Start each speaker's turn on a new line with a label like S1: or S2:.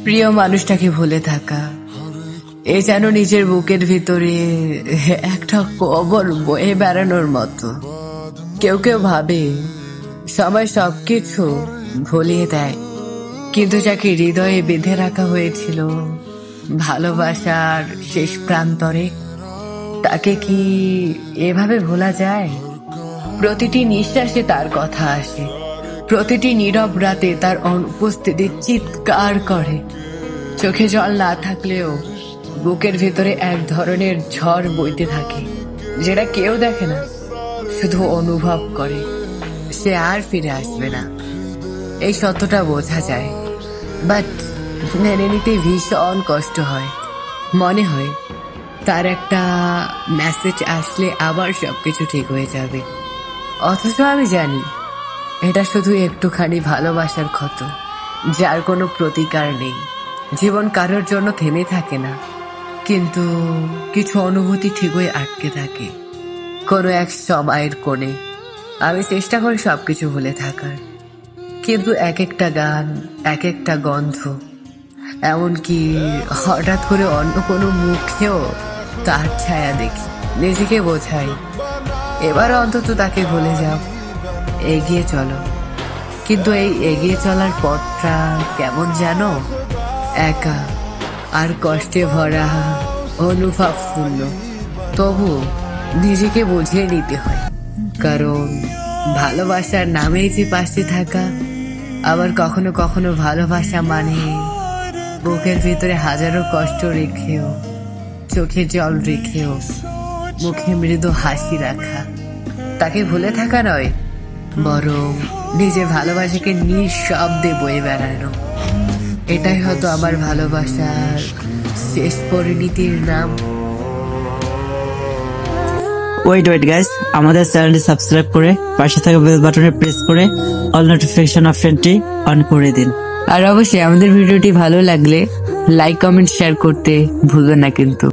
S1: প্রিয় মানুষটাকে ভুলে থাকা এ যেন নিজের বুকের ভিতরে একটা কবর বয়ে বেড়ানোর মতো। কেউ কেউ ভাবে সময় সবকিছু ভুলিয়ে দেয়, কিন্তু যাকে হৃদয়ে বেঁধে রাখা হয়েছিল ভালোবাসার শেষ প্রান্তরে, তাকে কি এভাবে ভোলা যায়? প্রতিটি নিঃশ্বাসে তার কথা আসে, প্রতিটি নীরব রাতে তার অনুপস্থিতি চিৎকার করে। চোখে জল না থাকলেও বুকের ভিতরে এক ধরনের ঝড় বইতে থাকে, যেটা কেউ দেখে না, শুধু অনুভব করে। সে আর ফিরে আসবে না, এই সত্যটা বোঝা যায়, বাট মেনে নিতে ভীষণ কষ্ট হয়। মনে হয় তার একটা মেসেজ আসলে আবার সবকিছু ঠিক হয়ে যাবে, অথচ আমি জানি এটা শুধু একটুখানি ভালোবাসার ক্ষত, যার কোনো প্রতিকার নেই। জীবন কারোর জন্য থেমে থাকে না, কিন্তু কিছু অনুভূতি ঠিকই আটকে থাকে কোনো এক সময়ের কোণে। আমি চেষ্টা করি সবকিছু ভুলে থাকার, কিন্তু এক একটা গান, এক একটা গন্ধ, এমনকি হঠাৎ করে অন্য কোনো মুখেও তার ছায়া দেখি। নিজেকে বোঝাই এবার অন্তত তাকে ভুলে যাও, এগিয়ে চলো। কিন্তু এই এগিয়ে চলার পথটা কেমন জানো? একা আর কষ্টে ভরা, অনুভব শূন্য। তবু নিজেকে বুঝিয়ে নিতে হয়, কারণ ভালোবাসার নামেই যে পাশে থাকা। আবার কখনো কখনো ভালোবাসা মানে বুকের ভিতরে হাজারো কষ্ট রেখেও, চোখে জল রেখেও মুখে মৃদু হাসি রাখা। তাকে ভুলে থাকা নয়, বরং নিজের ভালোবাসাকে নিঃশব্দে বয়ে বেড়ানো। এটাই হয়তো আমার ভালোবাসার শেষ পরিণতির নাম।
S2: ওয়েট গাইস, আমাদের চ্যানেলটি সাবস্ক্রাইব করে পাশে থাকা বেল বাটনে প্রেস করে অল নোটিফিকেশন অপশনটি অন করে দিন।
S1: আর অবশ্যই আমাদের ভিডিওটি ভালো লাগলে লাইক, কমেন্ট, শেয়ার করতে ভুলবেন না কিন্তু।